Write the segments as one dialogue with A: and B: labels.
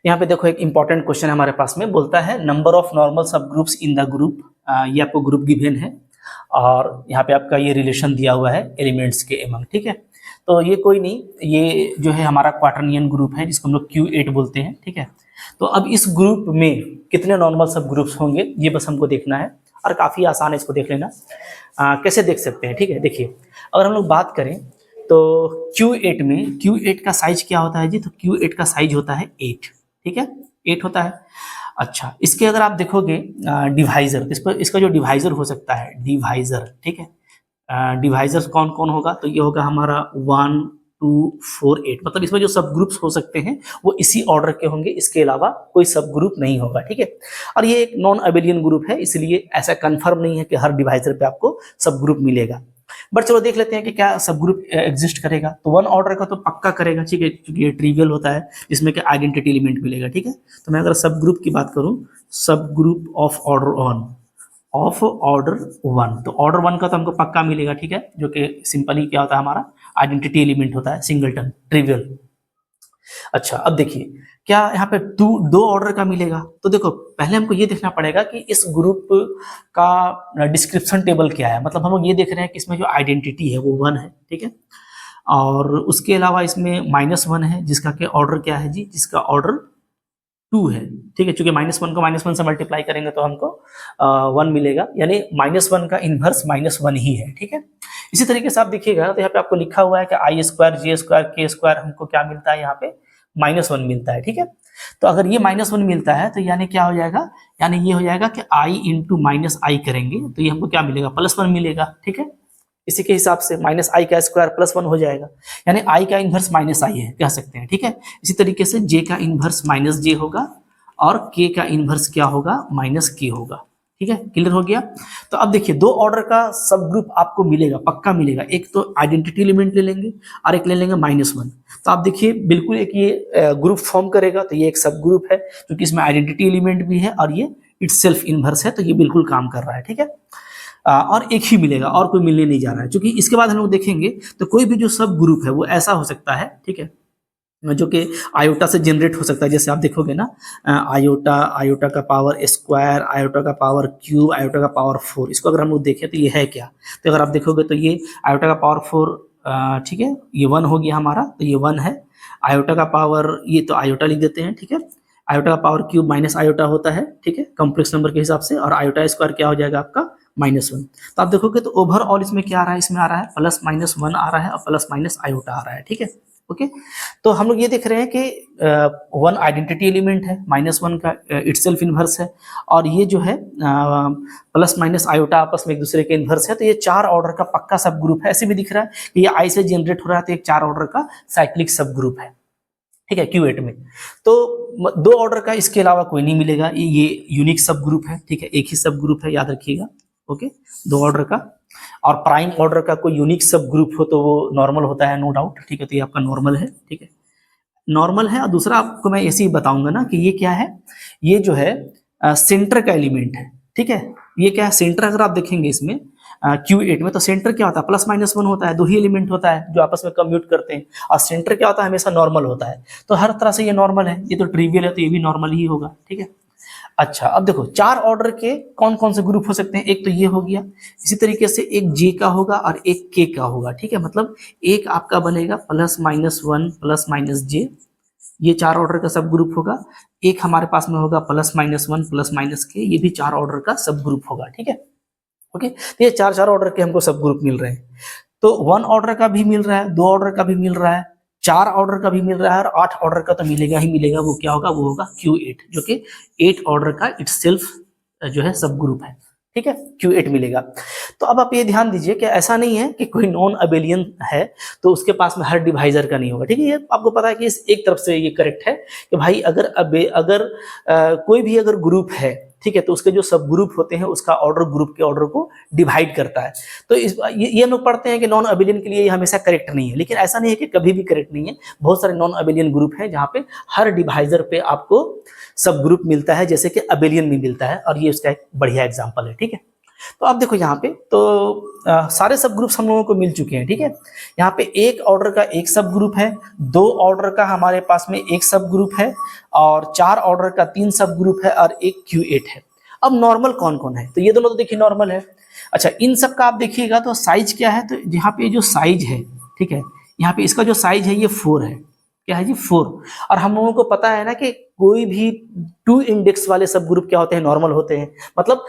A: यहाँ पे देखो एक इंपॉर्टेंट क्वेश्चन हमारे पास में बोलता है नंबर ऑफ नॉर्मल सब ग्रुप्स इन द ग्रुप। ये आपको ग्रुप गिवन है और यहाँ पे आपका ये रिलेशन दिया हुआ है एलिमेंट्स के एमंग, ठीक है। तो ये कोई नहीं, ये जो है हमारा क्वाटर्नियन ग्रुप है जिसको हम लोग Q8 बोलते हैं, ठीक है। तो अब इस ग्रुप में कितने नॉर्मल सब ग्रुप्स होंगे ये बस हमको देखना है और काफ़ी आसान है इसको देख लेना। कैसे देख सकते हैं, ठीक है। देखिए अगर हम लोग बात करें तो Q8 में Q8 का साइज क्या होता है जी, तो Q8 का साइज होता है 8, ठीक है, 8 होता है। अच्छा, इसके अगर आप देखोगे डिवाइजर, इसका जो डिवाइजर हो सकता है डिवाइजर, ठीक है। डिवाइजर कौन कौन होगा, तो ये होगा हमारा 1 2 4 8, मतलब इसमें जो सब ग्रुप्स हो सकते हैं वो इसी ऑर्डर के होंगे, इसके अलावा कोई सब ग्रुप नहीं होगा, ठीक है। और ये एक नॉन अबेलियन ग्रुप है, इसलिए ऐसा कंफर्म नहीं है कि हर डिवाइजर पे आपको सब ग्रुप मिलेगा। बट चलो देख लेते हैं कि क्या सब ग्रुप एग्जिस्ट करेगा। तो वन ऑर्डर का तो पक्का करेगा, ठीक है, क्योंकि ये ट्रिवियल होता है, इसमें क्या आइडेंटिटी एलिमेंट मिलेगा, ठीक है। तो मैं अगर सब ग्रुप की बात करूं, सब ग्रुप ऑफ ऑर्डर वन, तो ऑर्डर वन का तो हमको पक्का मिलेगा, ठीक है, जो कि सिंपली क्या होता है हमारा आइडेंटिटी एलिमेंट होता है, सिंगलटन, ट्रिवियल। अच्छा, अब देखिए क्या यहाँ पे दो ऑर्डर का मिलेगा। तो देखो पहले हमको ये देखना पड़ेगा कि इस ग्रुप का डिस्क्रिप्शन टेबल क्या है, मतलब हम लोग ये देख रहे हैं कि इसमें जो आइडेंटिटी है वो 1 है, ठीक है। और उसके अलावा इसमें -1 है जिसका के ऑर्डर क्या है जी, जिसका ऑर्डर 2 है, ठीक है, क्योंकि -1 को -1 से मल्टीप्लाई करेंगे तो हमको 1 मिलेगा, यानी -1 का इनवर्स -1 ही है, ठीक है। इसी तरीके से आप देखिएगा तो यहाँ पे आपको लिखा हुआ है कि I² J² K² हमको क्या मिलता है, यहाँ पे -1 मिलता है, ठीक है। तो अगर ये -1 मिलता है तो यानी क्या हो जाएगा, यानी ये हो जाएगा कि I इंटू -I करेंगे तो ये हमको क्या मिलेगा, +1 मिलेगा, ठीक है। इसी के हिसाब से -I का स्क्वायर +1 हो जाएगा, यानी I का इन्वर्स -I है कह सकते हैं, ठीक है। इसी तरीके से J का इन्वर्स -J होगा और K का इन्वर्स क्या होगा, -K होगा, ठीक है। क्लियर हो गया। तो अब देखिए दो ऑर्डर का सब ग्रुप आपको मिलेगा, पक्का मिलेगा। एक तो आइडेंटिटी एलिमेंट ले लेंगे और एक ले लेंगे -1। तो आप देखिए बिल्कुल एक ये ग्रुप फॉर्म करेगा, तो ये एक सब ग्रुप है क्योंकि इसमें आइडेंटिटी एलिमेंट भी है और ये इटसेल्फ इन्वर्स है, तो ये बिल्कुल काम कर रहा है, ठीक है। और एक ही मिलेगा और कोई मिलने नहीं जा रहा है, क्योंकि इसके बाद हम लोग देखेंगे तो कोई भी जो सब ग्रुप है वो ऐसा हो सकता है, ठीक है, जो कि आयोटा से जनरेट हो सकता है। जैसे आप देखोगे ना, आयोटा का पावर स्क्वायर, आयोटा का पावर क्यूब, आयोटा का पावर 4, इसको अगर हम लोग देखें तो ये है क्या, तो अगर आप देखोगे तो ये आयोटा का पावर 4, ठीक है, ये 1 हो गया हमारा, तो ये 1 है। आयोटा का पावर, ये तो आयोटा लिख देते हैं, ठीक है। आयोटा का पावर क्यूब माइनस आयोटा होता है, ठीक है, कॉम्प्लेक्स नंबर के हिसाब से, और आयोटा स्क्वायर क्या हो जाएगा आपका -1। तो आप देखोगे तो ओवरऑल इसमें क्या आ रहा है, इसमें आ रहा है +-1 आ रहा है और + आयोटा आ रहा है, ठीक है, ओके। तो हम लोग ये देख रहे हैं कि 1 आइडेंटिटी एलिमेंट है, -1 का इटसेल्फ इन्वर्स है, और ये जो है +- आयोटा आपस में एक दूसरे के इन्वर्स है। तो ये 4 ऑर्डर का पक्का सब ग्रुप है। ऐसे भी दिख रहा है कि ये I से जनरेट हो रहा है, तो एक 4 ऑर्डर का साइक्लिक सब ग्रुप है, ठीक है, Q8 में। तो 2 ऑर्डर का इसके अलावा कोई नहीं मिलेगा, ये यूनिक सब ग्रुप है, ठीक है, एक ही सब ग्रुप है, याद रखिएगा, ओके, 2 ऑर्डर का। और प्राइम ऑर्डर का कोई यूनिक सब ग्रुप हो तो वो नॉर्मल होता है, नो डाउट, ठीक है। तो ये आपका नॉर्मल है, ठीक है, नॉर्मल है। और दूसरा आपको मैं ऐसे ही बताऊंगा ना कि ये क्या है, ये जो है सेंटर का एलिमेंट है, ठीक है। ये क्या है, सेंटर अगर आप देखेंगे इसमें Q8 में, तो सेंटर क्या होता है, +-1 होता है, 2 ही एलिमेंट होता है जो आपस में कम्यूट करते हैं, और सेंटर क्या होता है, हमेशा नॉर्मल होता है। तो हर तरह से ये नॉर्मल है, ये तो ट्रिवियल है तो ये भी नॉर्मल ही होगा, ठीक है। अच्छा, अब देखो 4 ऑर्डर के कौन कौन से ग्रुप हो सकते हैं, एक तो ये हो गया, इसी तरीके से एक J का होगा और एक K का होगा, ठीक है। मतलब एक आपका बनेगा +-1 +-J, ये 4 ऑर्डर का सब ग्रुप होगा। एक हमारे पास में होगा +-1 +-K, ये भी 4 ऑर्डर का सब ग्रुप होगा, ठीक है, ओके। तो ये 4 ऑर्डर के हमको सब ग्रुप मिल रहे हैं। तो 1 ऑर्डर का भी मिल रहा है, 2 ऑर्डर का भी मिल रहा है, 4 ऑर्डर का भी मिल रहा है, और 8 ऑर्डर का तो मिलेगा ही मिलेगा। वो क्या होगा, वो होगा Q8, जो कि 8 ऑर्डर का इटसेल्फ जो है सब ग्रुप है, ठीक है, Q8 मिलेगा। तो अब आप ये ध्यान दीजिए कि ऐसा नहीं है कि कोई नॉन अबेलियन है तो उसके पास में हर डिवाइजर का नहीं होगा, ठीक है। ये आपको पता है कि इस एक तरफ से ये करेक्ट है कि भाई अगर कोई भी अगर ग्रुप है, ठीक है, तो उसके जो सब ग्रुप होते हैं उसका ऑर्डर ग्रुप के ऑर्डर को डिवाइड करता है। तो ये हम लोग पढ़ते हैं कि नॉन अबेलियन के लिए ये हमेशा करेक्ट नहीं है, लेकिन ऐसा नहीं है कि कभी भी करेक्ट नहीं है। बहुत सारे नॉन अबेलियन ग्रुप हैं जहाँ पे हर डिवाइजर पे आपको सब ग्रुप मिलता है, जैसे कि अबेलियन में मिलता है, और ये उसका एक बढ़िया एग्जाम्पल है, ठीक है। तो अब देखो यहाँ पे तो सारे सब ग्रुप्स हम लोगों को मिल चुके हैं, ठीक है। यहाँ पे एक ऑर्डर का एक सब ग्रुप है, 2 ऑर्डर का हमारे पास में एक सब ग्रुप है, और 4 ऑर्डर का 3 सब ग्रुप है, और एक Q8 है। अब नॉर्मल कौन कौन है, तो ये दोनों तो देखिए नॉर्मल है। अच्छा, इन सब का आप देखिएगा तो साइज क्या है, तो यहाँ पे जो साइज है, ठीक है, यहाँ पे इसका जो साइज है ये 4 है। क्या है जी, 4। और हम लोगों को पता है ना कि कोई भी 2 इंडेक्स वाले सब ग्रुप क्या होते हैं, नॉर्मल होते हैं। मतलब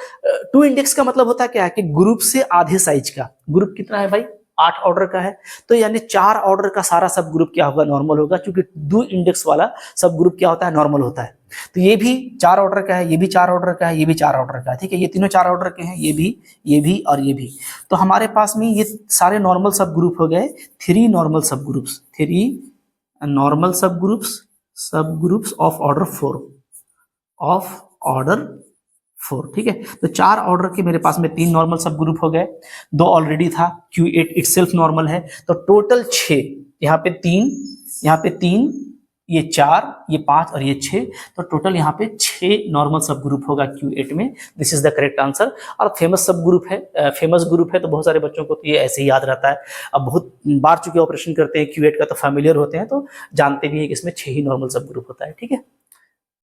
A: 2 इंडेक्स का मतलब होता है क्या है कि ग्रुप से आधे साइज का। ग्रुप कितना है भाई, 8 ऑर्डर का है, तो यानी 4 ऑर्डर का सारा सब ग्रुप क्या होगा, नॉर्मल होगा, क्योंकि 2 इंडेक्स वाला सब ग्रुप क्या होता है, नॉर्मल होता है। तो ये भी 4 ऑर्डर का है, ये भी 4 ऑर्डर का है, ये भी 4 ऑर्डर का है, ठीक है। ये तीनों 4 ऑर्डर के हैं, ये भी और ये भी। तो हमारे पास में ये सारे नॉर्मल सब ग्रुप हो गए, 3 नॉर्मल सब ग्रुप्स, 3 नॉर्मल सब ग्रुप्स ऑफ ऑर्डर 4, ठीक है। तो 4 ऑर्डर के मेरे पास में 3 नॉर्मल सब ग्रुप हो गए, 2 ऑलरेडी था, Q8 इटसेल्फ नॉर्मल है, तो टोटल 6, यहाँ पे 3, ये 4, ये 5 और ये 6, तो टोटल यहाँ पे 6 नॉर्मल सब ग्रुप होगा Q8 में। This is the correct answer. और फेमस सब ग्रुप है, फेमस ग्रुप है, तो बहुत सारे बच्चों को तो ये ऐसे ही याद रहता है। अब बहुत बार चुके ऑपरेशन करते हैं Q8 का, तो फैमिलियर होते हैं, तो जानते भी हैं कि इसमें 6 ही नॉर्मल सब ग्रुप होता है, ठीक है।